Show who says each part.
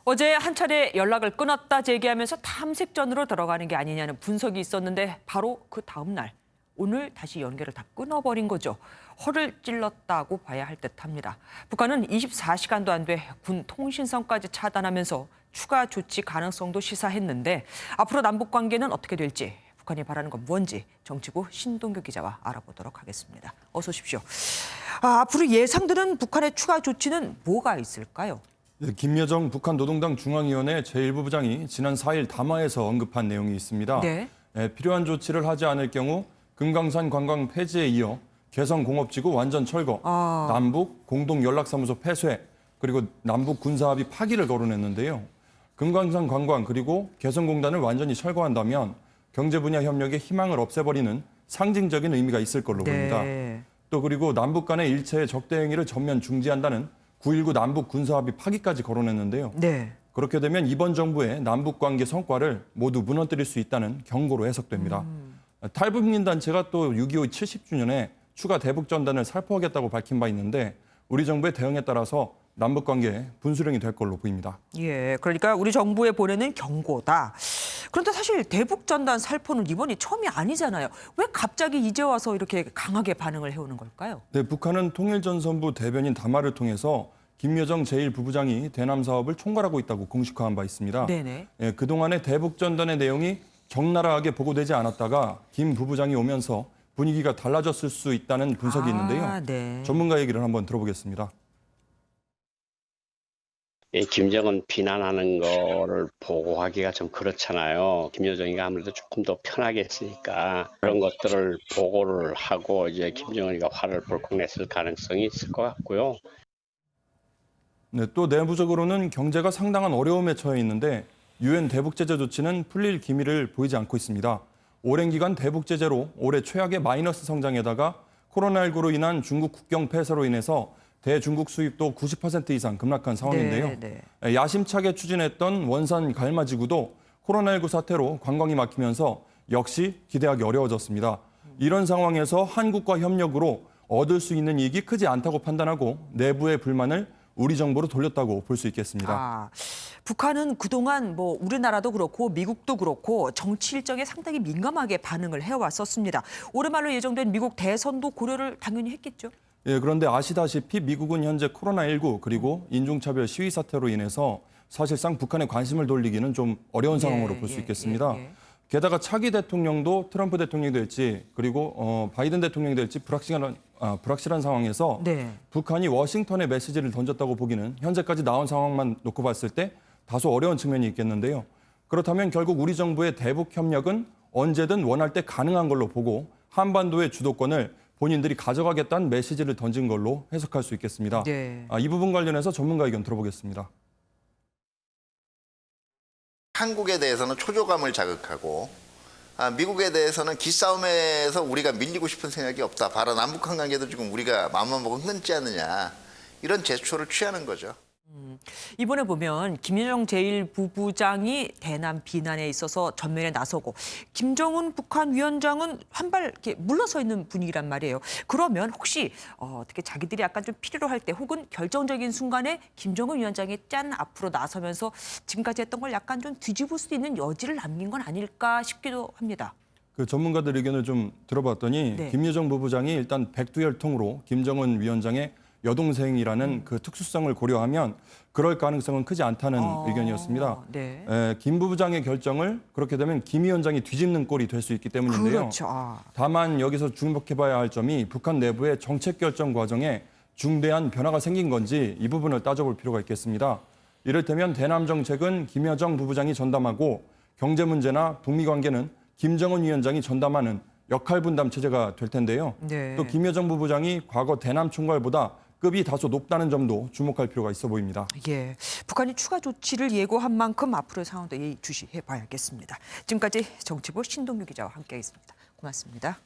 Speaker 1: 어제 한 차례 연락을 끊었다 제기하면서 탐색전으로 들어가는 게 아니냐는 분석이 있었는데 바로 그 다음 날 오늘 다시 연결을 다 끊어버린 거죠. 허를 찔렀다고 봐야 할 듯합니다. 북한은 24시간도 안 돼 군 통신선까지 차단하면서 추가 조치 가능성도 시사했는데 앞으로 남북 관계는 어떻게 될지 북한이 바라는 건 뭔지 정치부 신동규 기자와 알아보도록 하겠습니다. 어서 오십시오. 앞으로 예상되는 북한의 추가 조치는 뭐가 있을까요?
Speaker 2: 김여정 북한 노동당 중앙위원회 제1부 부장이 지난 4일 담화에서 언급한 내용이 있습니다.
Speaker 1: 네.
Speaker 2: 필요한 조치를 하지 않을 경우 금강산 관광 폐지에 이어 개성공업지구 완전 철거, 남북 공동연락사무소 폐쇄, 그리고 남북 군사합의 파기를 거론했는데요. 금강산 관광 그리고 개성공단을 완전히 철거한다면 경제 분야 협력의 희망을 없애버리는 상징적인 의미가 있을 걸로 보입니다. 또 그리고 남북 간의 일체의 적대 행위를 전면 중지한다는 9.19 남북 군사합의 파기까지 거론했는데요.
Speaker 1: 네.
Speaker 2: 그렇게 되면 이번 정부의 남북 관계 성과를 모두 무너뜨릴 수 있다는 경고로 해석됩니다. 탈북민단체가 또 6.25 70주년에 추가 대북전단을 살포하겠다고 밝힌 바 있는데 우리 정부의 대응에 따라서 남북 관계에 분수령이 될 걸로 보입니다.
Speaker 1: 예, 그러니까 우리 정부에 보내는 경고다. 그런데 사실 대북전단 살포는 이번이 처음이 아니잖아요. 왜 갑자기 이제 와서 이렇게 강하게 반응을 해오는 걸까요?
Speaker 2: 네, 북한은 통일전선부 대변인 담화를 통해서 김여정 제1부부장이 대남 사업을 총괄하고 있다고 공식화한 바 있습니다.
Speaker 1: 네네.
Speaker 2: 예, 그동안의 대북전단의 내용이 적나라하게 보고되지 않았다가 김 부부장이 오면서 분위기가 달라졌을 수 있다는 분석이 있는데요.
Speaker 1: 네.
Speaker 2: 전문가 얘기를 한번 들어보겠습니다.
Speaker 3: 김정은 비난하는 거를 보고하기가 좀 그렇잖아요. 김여정이가 아무래도 조금 더 편하게 했으니까 그런 것들을 보고를 하고 이제 김정은이가 화를 벌컥 냈을 가능성이 있을 것 같고요.
Speaker 2: 네, 또 내부적으로는 경제가 상당한 어려움에 처해 있는데 유엔 대북 제재 조치는 풀릴 기미를 보이지 않고 있습니다. 오랜 기간 대북 제재로 올해 최악의 마이너스 성장에다가 코로나19로 인한 중국 국경 폐쇄로 인해서 대중국 수입도 90% 이상 급락한 상황인데요. 야심차게 추진했던 원산 갈마지구도 코로나19 사태로 관광이 막히면서 역시 기대하기 어려워졌습니다. 이런 상황에서 한국과 협력으로 얻을 수 있는 이익이 크지 않다고 판단하고 내부의 불만을 우리 정부로 돌렸다고 볼 수 있겠습니다.
Speaker 1: 북한은 그동안 우리나라도 그렇고 미국도 그렇고 정치 일정에 상당히 민감하게 반응을 해왔었습니다. 올해 말로 예정된 미국 대선도 고려를 당연히 했겠죠?
Speaker 2: 예, 그런데 아시다시피 미국은 현재 코로나19 그리고 인종차별 시위 사태로 인해서 사실상 북한에 관심을 돌리기는 좀 어려운 상황으로 볼 수 있겠습니다. 게다가 차기 대통령도 트럼프 대통령이 될지 그리고 바이든 대통령이 될지 불확실한 상황에서 북한이 워싱턴에 메시지를 던졌다고 보기는 현재까지 나온 상황만 놓고 봤을 때 다소 어려운 측면이 있겠는데요. 그렇다면 결국 우리 정부의 대북 협력은 언제든 원할 때 가능한 걸로 보고 한반도의 주도권을 본인들이 가져가겠다는 메시지를 던진 걸로 해석할 수 있겠습니다. 이 부분 관련해서 전문가 의견 들어보겠습니다.
Speaker 4: 한국에 대해서는 초조감을 자극하고 미국에 대해서는 기싸움에서 우리가 밀리고 싶은 생각이 없다. 바로 남북한 관계도 지금 우리가 마음만 먹으면 끊지 않느냐. 이런 제스처를 취하는 거죠.
Speaker 1: 이번에 보면 김여정 제1부부장이 대남 비난에 있어서 전면에 나서고 김정은 북한 위원장은 한 발 이렇게 물러서 있는 분위기란 말이에요. 그러면 혹시 어떻게 자기들이 약간 좀 필요로 할 때 혹은 결정적인 순간에 김정은 위원장이 짠 앞으로 나서면서 지금까지 했던 걸 약간 좀 뒤집을 수 있는 여지를 남긴 건 아닐까 싶기도 합니다.
Speaker 2: 그 전문가들 의견을 좀 들어봤더니 김여정 부부장이 일단 백두혈통으로 김정은 위원장의 여동생이라는 그 특수성을 고려하면 그럴 가능성은 크지 않다는 의견이었습니다. 김 부부장의 결정을 그렇게 되면 김 위원장이 뒤집는 꼴이 될 수 있기 때문인데요. 다만 여기서 주목해봐야 할 점이 북한 내부의 정책 결정 과정에 중대한 변화가 생긴 건지 이 부분을 따져볼 필요가 있겠습니다. 이를테면 대남 정책은 김여정 부부장이 전담하고 경제 문제나 북미 관계는 김정은 위원장이 전담하는 역할 분담 체제가 될 텐데요. 또 김여정 부부장이 과거 대남 총괄보다 급이 다소 높다는 점도 주목할 필요가 있어 보입니다.
Speaker 1: 북한이 추가 조치를 예고한 만큼 앞으로의 상황도 예의주시해 봐야겠습니다. 지금까지 정치부 신동규 기자와 함께했습니다. 고맙습니다.